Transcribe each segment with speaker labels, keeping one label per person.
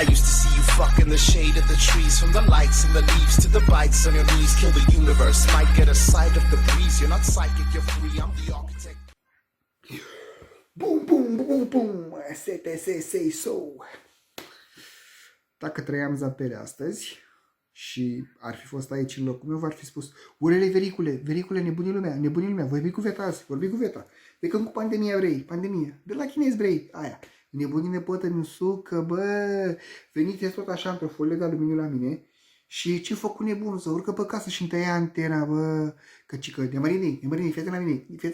Speaker 1: I used to see you fuck in the shade of the trees, from the lights and the leaves to the bites on your knees. Kill the universe, might get a sight of the breeze. You're not psychic, you're free, I'm the architect.
Speaker 2: Bum, bum, bum, bum, say so. Dacă trăiam Zapere astăzi și ar fi fost aici în locul meu, v-ar fi spus: urele vericule, nebunii lumea, vorbi cu Veta azi, vorbi cu Veta. De când cu pandemia vrei, pandemie, de la chinezi vrei, aia. Nebunii ne potă în sucă, bă, venite tot așa într-o folie de aluminiu la mine și ce făcut nebunul, să urcă pe casă și-mi tăia antena, bă, căcică, de mărinii, fii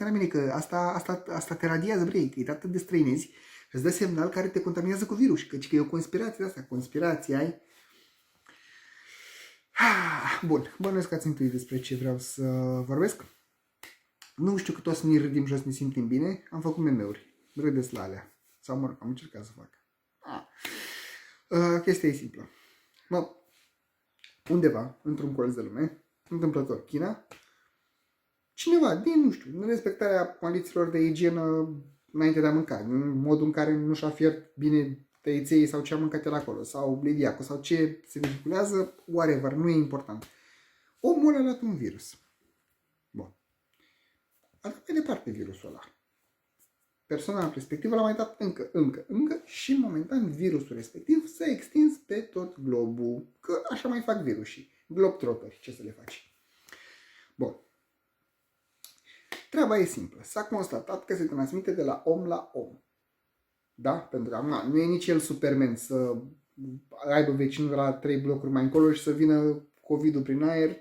Speaker 2: la mine, că asta te radiază, vrei, că e atât de străinezi, îți dă semnal care te contaminează cu virus, căcică e o conspirație de asta, conspirație ai. Bun, bănuiesc că ați intuit despre ce vreau să vorbesc. Nu știu că toți ne râdim jos, ne simțim bine, am făcut meme-uri, râdeți la alea. Sau mă rog, am încercat să fac. Chestia e simplă. Undeva, într-un colț de lume, întâmplător, China, cineva, din, nu știu, în respectarea condițiilor de igienă înainte de a mânca, în modul în care nu și-a fiert bine tăiței sau ce a mâncat el acolo, sau lidiacul, sau ce se vehiculează, whatever, nu e important. Omul a luat un virus. Bun. A dat mai departe virusul ăla. Persoana respectivă l-a mai dat încă și momentan virusul respectiv s-a extins pe tot globul. Că așa mai fac virusii. Globetrotteri, ce să le faci? Bun. Treaba e simplă. S-a constatat că se transmite de la om la om. Da? Pentru că nu e nici el Superman să aibă vecinul de la 3 blocuri mai încolo și să vină COVID-ul prin aer,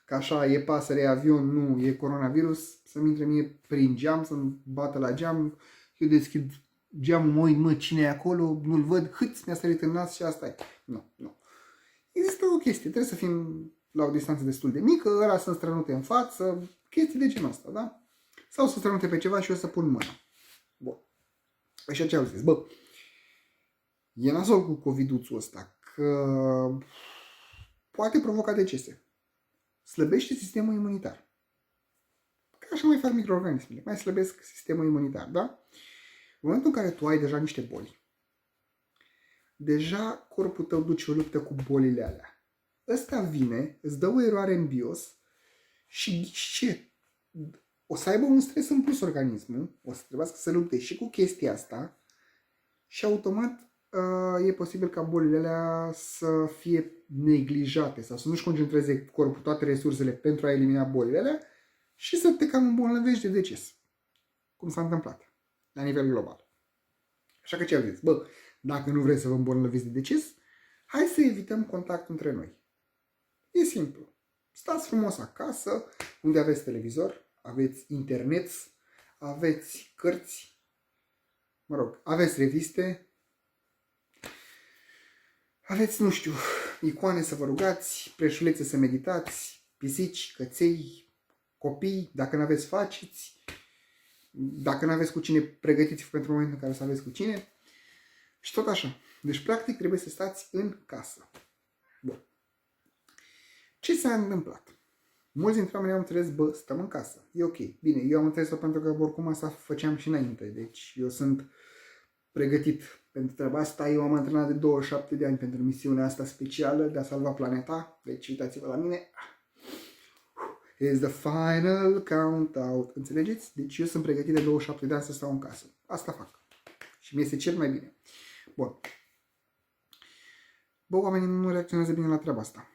Speaker 2: că așa e pasăre, e avion, nu, e coronavirus, să-mi intre mie prin geam, să-mi bată la geam, eu deschid geamul, mă, cine e acolo, nu-l văd, hâț, mi-a sărit în nas și asta e. Nu. Există o chestie, trebuie să fim la o distanță destul de mică, ăla să strănute în față, chestii de genul ăsta, da? Sau să strănute pe ceva și eu să pun mâna. Bun. Așa ce au zis, bă, e nasol cu COVID-ul ăsta, că poate provoca decese. Slăbește sistemul imunitar. Că așa mai fac microorganismele. Mai slăbesc sistemul imunitar, da? În momentul în care tu ai deja niște boli, deja corpul tău duce o luptă cu bolile alea. Ăsta vine, îți dă o eroare în BIOS și ce? O să aibă un stres în plus organismul, o să trebuiască să lupte și cu chestia asta și automat e posibil ca bolile alea să fie neglijate sau să nu-și concentreze corpul toate resursele pentru a elimina bolile alea și să te cam îmbolnăvești de deces. Cum s-a întâmplat la nivel global. Așa că ce au zis? Bă, dacă nu vreți să vă îmbolnăviți de deces, hai să evităm contactul între noi. E simplu. Stați frumos acasă, unde aveți televizor, aveți internet, aveți cărți, aveți reviste, aveți, nu știu, icoane să vă rugați, preșulețe să meditați, pisici, căței, copii, dacă nu aveți faceți, dacă nu aveți cu cine, pregătiți pentru momentul în care să aveți cu cine și tot așa. Deci, practic, trebuie să stați în casă. Bun. Ce s-a întâmplat? Mulți dintre oameni au înțeles, bă, stăm în casă, e ok. Bine, eu am înțeles-o pentru că oricum asta făceam și înainte, deci eu sunt pregătit pentru treaba asta. Eu am antrenat de 27 de ani pentru misiunea asta specială de a salva planeta. Deci uitați-vă la mine. It's the final count-out. Înțelegeți? Deci eu sunt pregătit de 27 de ani să stau în casă. Asta fac. Și mi este cel mai bine. Bun. Bă, oamenii nu reacționează bine la treaba asta.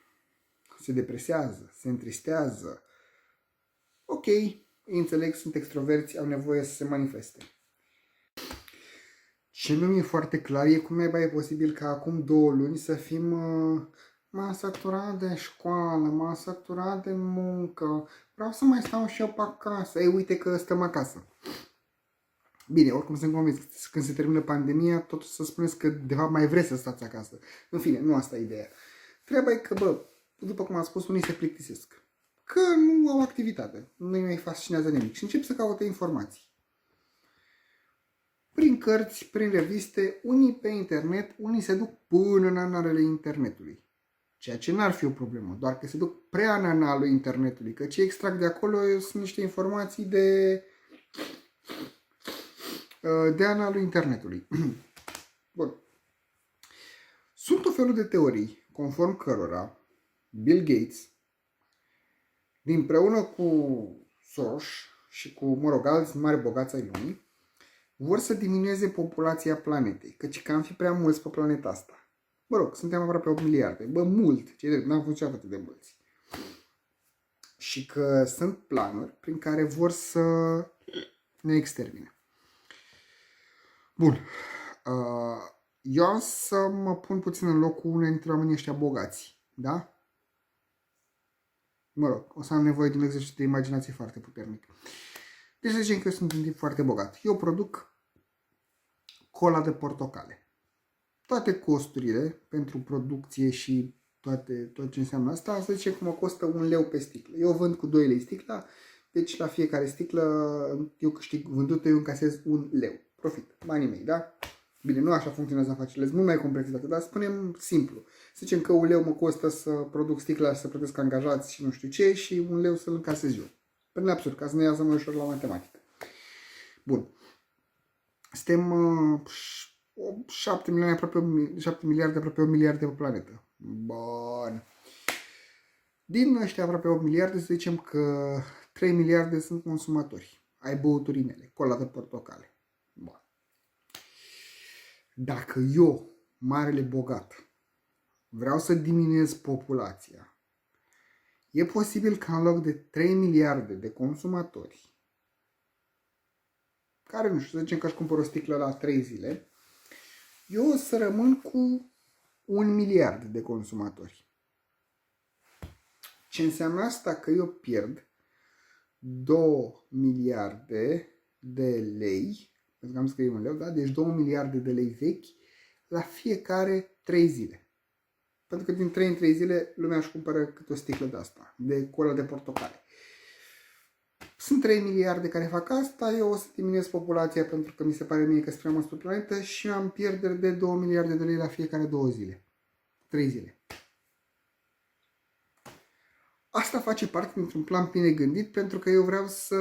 Speaker 2: Se depresează, se întristează. Ok, înțeleg, sunt extroverți, au nevoie să se manifeste. Ce nu mi-e foarte clar e cum e posibil ca acum 2 luni să fim m-am săturat de școală, m-am săturat de muncă, vreau să mai stau și eu pe acasă. Ei, uite că stăm acasă. Bine, oricum sunt convins că când se termină pandemia, tot să spuneți că de fapt mai vreți să stați acasă. În fine, nu asta e ideea. Treaba e că, bă, după cum am spus, unii se plictisesc. Că nu au activitate, nu-i mai fascinează nimic și încep să caute informații. Prin cărți, prin reviste, unii pe internet, unii se duc până în analele internetului. Ceea ce n-ar fi o problemă, doar că se duc prea în analul internetului, că ce extrag de acolo sunt niște informații de analul internetului. Bun. Sunt o felul de teorii conform cărora Bill Gates, împreună cu Soros și cu, mă rog, alți mari bogați ai lumii, vor să diminueze populația planetei, căci că am fi prea mulți pe planeta asta. Mă rog, suntem aproape 8 miliarde. Bă, mult! Ce drept, n-am funcționat atât de mulți. Și că sunt planuri prin care vor să ne extermine. Bun. Eu am să mă pun puțin în locul unei dintre oamenii ăștia bogați. Da? Mă rog, o să am nevoie de un exercițiu de imaginație foarte puternic. Deci să zicem că eu sunt un tip foarte bogat. Eu produc cola de portocale. Toate costurile pentru producție și tot ce înseamnă asta, să zicem că mă costă 1 leu pe sticlă. Eu vând cu 2 lei sticla, deci la fiecare sticlă eu câștig vândută, eu încasez 1 leu. Profit, banii mei, da? Bine, nu așa funcționează afacerile, sunt mult mai complexe decât, dar spunem simplu. Să zicem că 1 leu mă costă să produc sticla și să plătesc angajați și nu știu ce și 1 leu să-l încasez eu. Pe absurd, ca să ne iasă mai ușor la matematică. Bun. Suntem 7 milioane, aproape 7 miliarde, aproape 1 miliarde pe planetă. Bun. Din ăștia aproape 8 miliarde, să zicem că 3 miliarde sunt consumatori. Ai băuturii mele, cola de portocale. Bun. Dacă eu, marele bogat, vreau să diminuez populația, e posibil ca în loc de 3 miliarde de consumatori, care, nu știu, să zicem că aș cumpăr o sticlă la 3 zile, eu o să rămân cu 1 miliard de consumatori. Ce înseamnă asta? Că eu pierd 2 miliarde de lei, pentru că am scris 1 leu, da? Deci 2 miliarde de lei vechi la fiecare 3 zile. Pentru că din 3 în 3 zile lumea își cumpără câte o sticlă de asta, de cola de portocale. Sunt 3 miliarde care fac asta, eu o să diminuez populația pentru că mi se pare mie că sunt prea mulți pe planetă și eu am pierderi de 2 miliarde de lei la fiecare 2 zile. 3 zile. Asta face parte dintr-un plan bine gândit pentru că eu vreau să...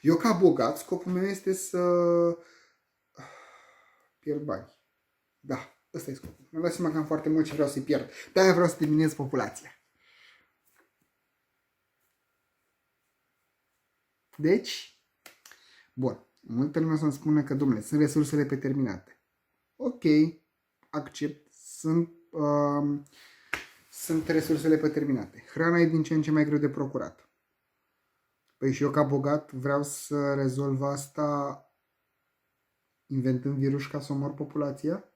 Speaker 2: Eu ca bogat, scopul meu este să pierd bani. Da, ăsta e scopul. Mi-am dat seama că am foarte mult și vreau să-i pierd. De-aia vreau să diminuez populația. Deci, bun, multă lume să-mi spună că, domnule, sunt resursele preterminate. Ok, accept, sunt resursele preterminate. Hrana e din ce în ce mai greu de procurat. Păi și eu ca bogat vreau să rezolv asta inventând virus ca să omor populația?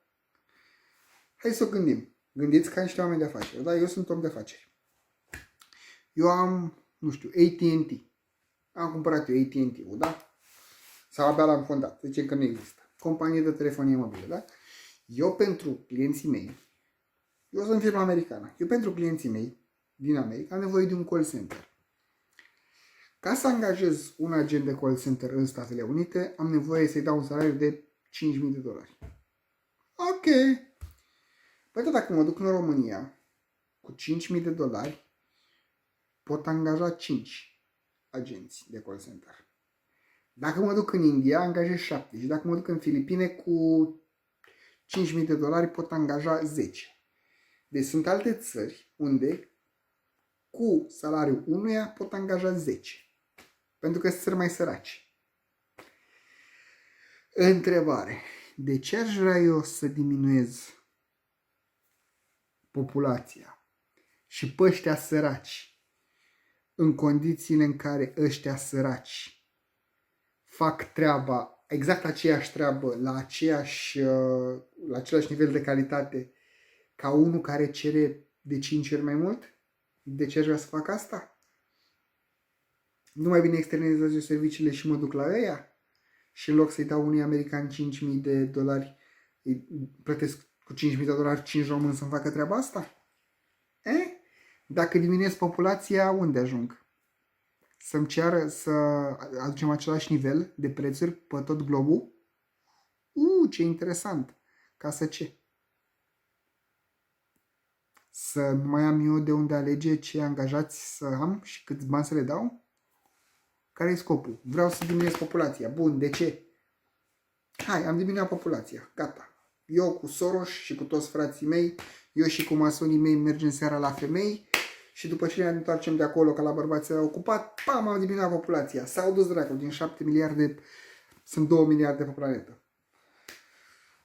Speaker 2: Hai să o gândim. Gândiți ca niște oameni de afaceri. Da, eu sunt om de afaceri. Eu am, nu știu, AT&T. Am cumpărat eu AT&T-ul, da? Sau abia l-am fondat. Zicem că nu există. Companie de telefonie mobilă, da? Eu pentru clienții mei, eu sunt firma americană. Eu pentru clienții mei din America am nevoie de un call center. Ca să angajez un agent de call center în Statele Unite, am nevoie să-i dau un salariu de $5.000. Ok. Păi tot dacă mă duc în România cu $5.000, pot angaja 5 agenți de call center. Dacă mă duc în India, angajez 7. Și dacă mă duc în Filipine cu $5.000, pot angaja 10. Deci sunt alte țări unde cu salariul unuia pot angaja 10. Pentru că sunt țări mai săraci. Întrebare. De ce aș vrea eu să diminuez populația și pe ăștia săraci în condițiile în care ăștia săraci fac treaba, exact aceeași treabă, la același nivel de calitate ca unul care cere de 5 ori mai mult? De ce aș vrea să fac asta? Nu mai bine externalizez serviciile și mă duc la ăia? Și în loc să-i dau unui american $5.000, îi plătesc cu $5.000 5 români să-mi facă treaba asta? Dacă diminuez populația, unde ajung? Să-mi ceară să aducem același nivel de prețuri pe tot globul? Ce interesant! Ca să ce? Să nu mai am eu de unde alege ce angajați să am și câți bani să le dau? Care e scopul? Vreau să diminuez populația. Bun, de ce? Hai, am diminuat populația, gata. Eu cu Soros și cu toți frații mei, eu și cu masonii mei mergem seara la femei și după ce ne întoarcem de acolo, ca la bărbați ocupat, pam, am diminuat populația. S-au dus dracu, din 7 miliarde sunt 2 miliarde pe planetă.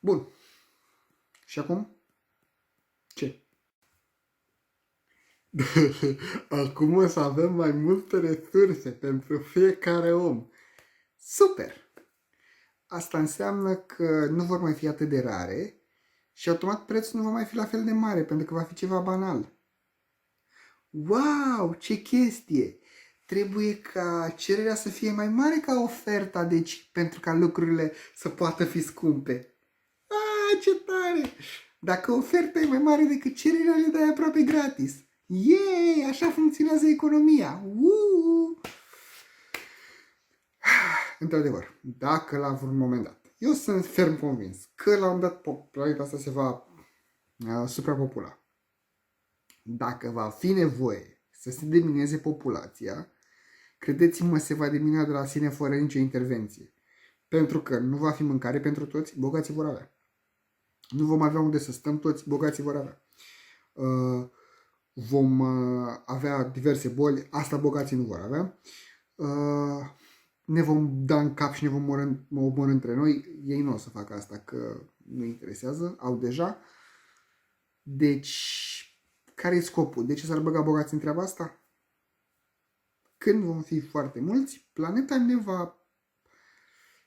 Speaker 2: Bun. Și acum? Ce? Acum o să avem mai multe resurse pentru fiecare om. Super! Asta înseamnă că nu vor mai fi atât de rare și automat prețul nu va mai fi la fel de mare, pentru că va fi ceva banal. Wow, ce chestie! Trebuie ca cererea să fie mai mare ca oferta, deci pentru ca lucrurile să poată fi scumpe. Ce tare! Dacă oferta e mai mare decât cererea, le dai aproape gratis. Yay! Așa funcționează economia. Într-adevăr, dacă la vreun moment dat, eu sunt ferm convins că la un moment dat planeta asta se va suprapopula. Dacă va fi nevoie să se diminueze populația, credeți-mă, se va diminua de la sine fără nicio intervenție. Pentru că nu va fi mâncare pentru toți, bogații vor avea. Nu vom avea unde să stăm toți, bogații vor avea. Vom avea diverse boli, asta bogații nu vor avea. Ne vom da în cap și ne vom omorî între noi. Ei nu o să facă asta, că nu interesează, au deja. Deci, care e scopul? De ce s-ar băga bogații în treaba asta? Când vom fi foarte mulți, planeta ne va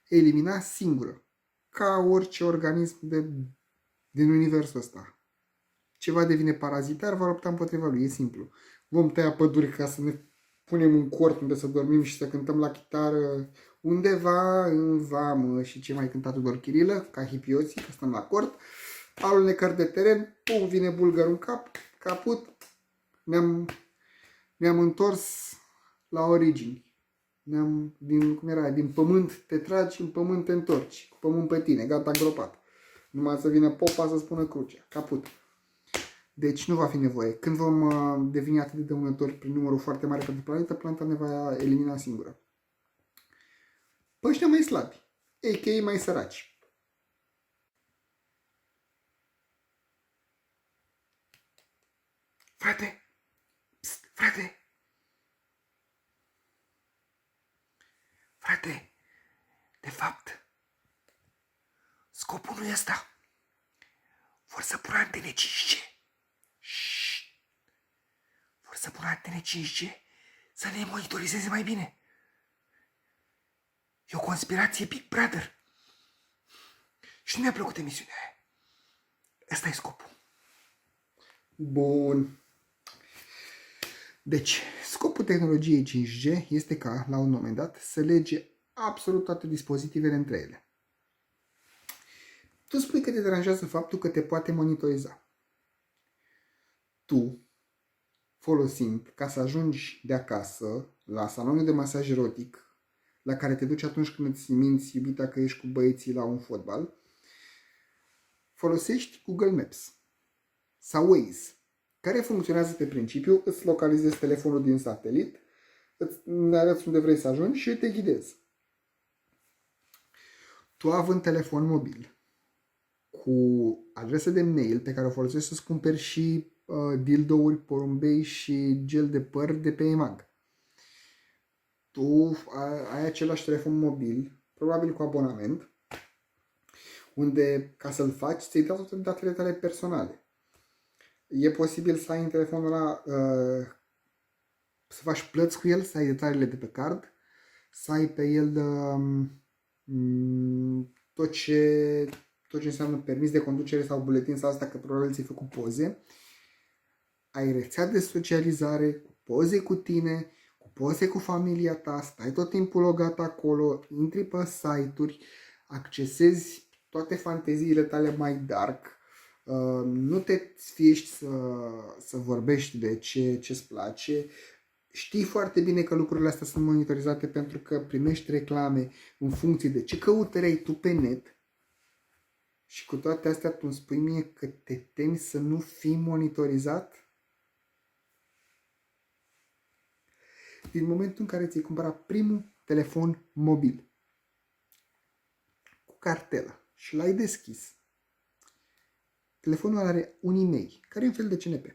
Speaker 2: elimina singură, ca orice organism din universul ăsta. Ceva devine parazitar, va lupta împotriva lui, e simplu. Vom tăia păduri ca să ne punem un cort unde să dormim și să cântăm la chitară undeva în vamă și ce mai cânta Tudor Chirilă, ca hipioții, că stăm la cort, alunecări de teren, pum, vine bulgărul în cap, caput, ne-am întors la origini. Din pământ te tragi, în pământ te întorci, cu pământ pe tine, gata, îngropat. Numai să vină popa să spună crucea, caput. Deci nu va fi nevoie. Când vom deveni atât de dăunători prin numărul foarte mare pentru planetă, planeta ne va elimina singură. Pe ăștia mai slabi, a.k.a. mai săraci. Frate! Psst, frate! Frate! De fapt, scopul nu e ăsta. Vor să pună antene 5G. Vor să pună antene 5G să ne monitorizeze mai bine. E o conspirație Big Brother. Și nu mi-a plăcut emisiunea aia. Ăsta e scopul. Bun. Deci, scopul tehnologiei 5G este ca, la un moment dat, să lege absolut toate dispozitivele între ele. Tu spui că te deranjează faptul că te poate monitoriza. Tu, folosind ca să ajungi de acasă la salonul de masaj erotic, la care te duci atunci când îți minți iubita că ești cu băieții la un fotbal, folosești Google Maps sau Waze, care funcționează pe principiu, îți localizezi telefonul din satelit, îți arăți unde vrei să ajungi și te ghidezi. Tu, având telefon mobil, cu adresă de mail pe care o folosești să-ți cumperi și dildouri, porumbei și gel de păr de pe EMAG. Tu ai același telefon mobil, probabil cu abonament, unde, ca să-l faci, ți-ai dat toate datele tale personale. E posibil să ai în telefonul ăla, să faci plăți cu el, să ai detaliile de pe card, să ai pe el tot ce înseamnă permis de conducere sau buletin sau asta, că probabil ți-ai făcut poze. Ai rețea de socializare, cu poze cu tine, cu poze cu familia ta, stai tot timpul logat acolo, intri pe site-uri, accesezi toate fanteziile tale mai dark, nu te sfiești să vorbești de ce-ți place. Știi foarte bine că lucrurile astea sunt monitorizate pentru că primești reclame în funcție de ce căutări ai tu pe net. Și cu toate astea tu îmi spui mie că te temi să nu fii monitorizat? Din momentul în care ți-ai cumpărat primul telefon mobil, cu cartelă și l-ai deschis, telefonul are un e-mail, care e un fel de CNP,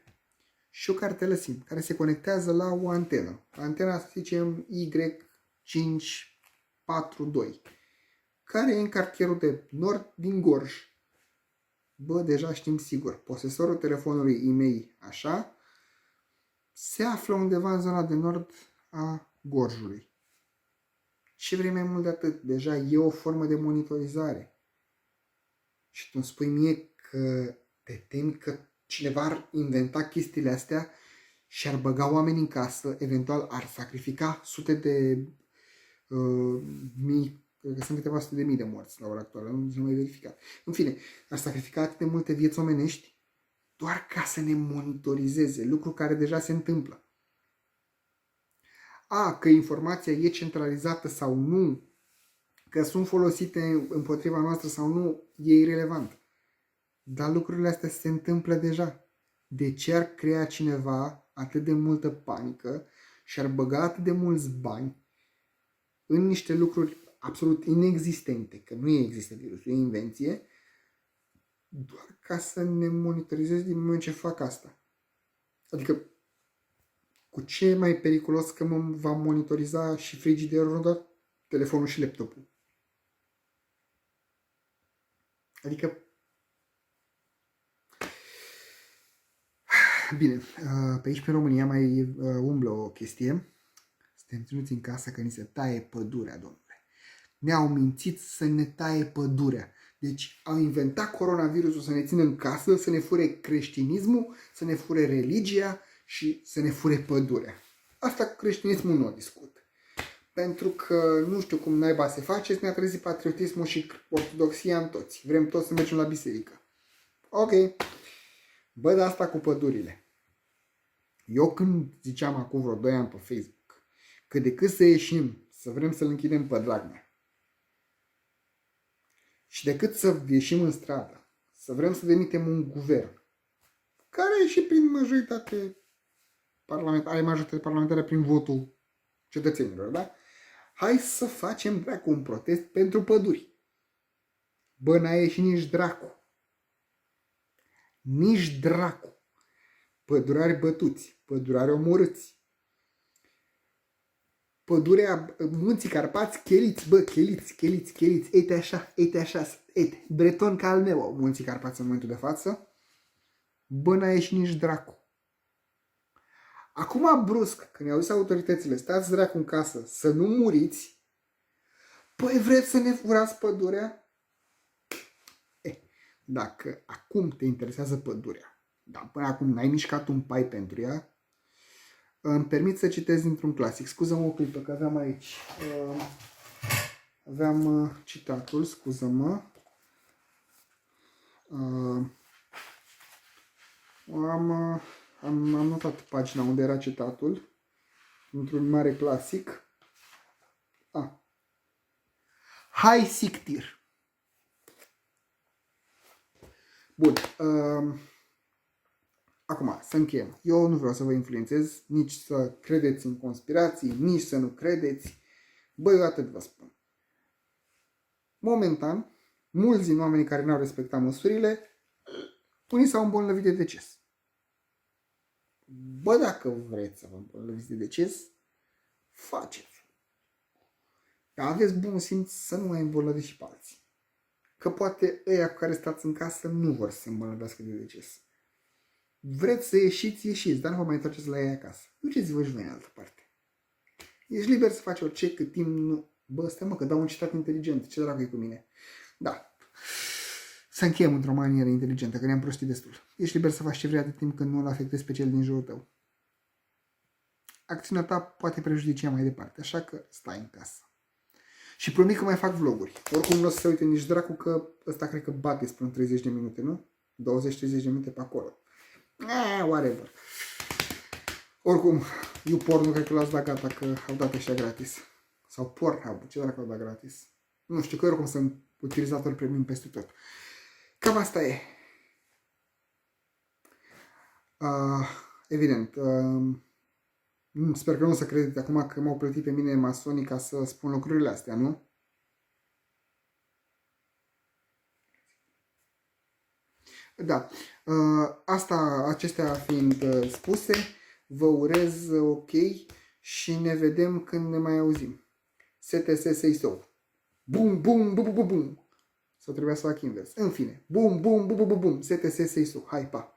Speaker 2: și o cartelă SIM, care se conectează la o antenă. Antena, să zicem, Y542, care e în cartierul de nord din Gorj. Bă, deja știm sigur, posesorul telefonului e-mail așa, se află undeva în zona de nord a Gorjului. Ce vrei mai mult de atât? Deja e o formă de monitorizare. Și tu îmi spui mie că te temi că cineva ar inventa chestiile astea și ar băga oameni în casă, eventual ar sacrifica sute de mii, cred că sunt câteva sute de mii de morți la ora actuală, nu mai verificat. În fine, ar sacrifica atât de multe vieți omenești doar ca să ne monitorizeze, lucru care deja se întâmplă. Că informația e centralizată sau nu, că sunt folosite împotriva noastră sau nu, e irelevant. Dar lucrurile astea se întâmplă deja. De ce ar crea cineva atât de multă panică și ar băga atât de mulți bani în niște lucruri absolut inexistente, că nu există virusul, e invenție, doar ca să ne monitorizeze din moment ce fac asta? Adică, cu ce e mai periculos că mă va monitoriza și frigiderul, doar telefonul și laptopul? Adică, bine, pe aici, pe România, mai umblă o chestie. Suntem ținuți în casă că ni se taie pădurea, domnule. Ne-au mințit să ne taie pădurea. Deci au inventat coronavirusul să ne țină în casă, să ne fure creștinismul, să ne fure religia și să ne fure pădurea. Asta cu creștinismul nu o discut. Pentru că nu știu cum naiba se face, ne-a trezit patriotismul și ortodoxia în toți. Vrem toți să mergem la biserică. Ok. Bă, de asta cu pădurile. Eu când ziceam acum vreo 2 ani pe Facebook că decât să ieșim, să vrem să-l închidem pe Dragnea, și decât să ieșim în stradă, să vrem să demitem un guvern, care și prin majoritate parlamentară prin votul cetățenilor, da? Hai să facem, dracu, un protest pentru păduri. Bă, n-a ieșit nici dracu. Nici dracu. Pădurari bătuți, pădurari omorâți. Pădurea, munții Carpați, cheliți, bă, cheliți, ete așa, ete, breton ca al meu, munții Carpați în momentul de față. Bă, n-a ieșit nici dracu. Acum, brusc, când ne-au zis autoritățile, stați dracu în casă, să nu muriți, păi vreți să ne furați pădurea? Dacă acum te interesează pădurea, dar până acum n-ai mișcat un pai pentru ea, îmi permit să citez dintr-un clasic. Scuză-mă o clipă, că aveam aici. Aveam citatul, scuză-mă. Am notat pagina unde era citatul. Într-un mare clasic. Hai Sictir. Bun. Acum, să încheiem. Eu nu vreau să vă influențez, nici să credeți în conspirații, nici să nu credeți. Băi, eu atât vă spun. Momentan, mulți din oamenii care n-au respectat măsurile, unii s-au îmbolnăvit de deces. Bă, dacă vreți să vă îmbolnăviți de deces, faceți. Dar aveți bun simț să nu mai îmbolnăviți și pe alții. Că poate ăia cu care stați în casă nu vor să se îmbolnăvească de deces. Vreți să ieșiți, dar nu vă mai întoarceți la ei acasă. Duceți-vă și voi în altă parte. Ești liber să faci orice cât timp nu... Bă, stai mă, că dau un citat inteligent. Ce dracu e cu mine? Da. Să încheiem într-o manieră inteligentă, că ne-am prostit destul. Ești liber să faci ce vrei atât timp când nu îl afectezi pe cel din jurul tău. Acțiunea ta poate prejudicia mai departe, așa că stai în casă. Și promit că mai fac vloguri. Oricum nu o să se uite nici dracu, că ăsta cred că bate spre 30 de minute, nu? 20-30 de minute pe acolo. Whatever. Oricum, YouPorn nu cred că l-ați dat gata, că au dat ăștia gratis. Sau Pornhub, ce dracu au dat gratis. Nu știu, că oricum sunt utilizator premium peste tot. Cam asta e. Evident. Sper că nu o să credeți acum că m-au plătit pe mine masonii ca să spun lucrurile astea, nu? Da. Acestea fiind spuse, vă urez ok și ne vedem când ne mai auzim. STS say so. Bum, bum, bum, bum, bum. Sau trebuia să fac invers. În fine. Bum, bum, bum, bum, bum. STS say so. Hai, pa!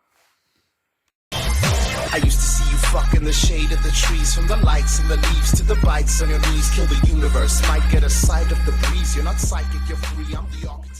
Speaker 1: I used to see you fuck in the shade of the trees, from the lights and the leaves to the bites on your knees. Kill the universe, might get a sight of the breeze. You're not psychic, you're free. I'm the architect.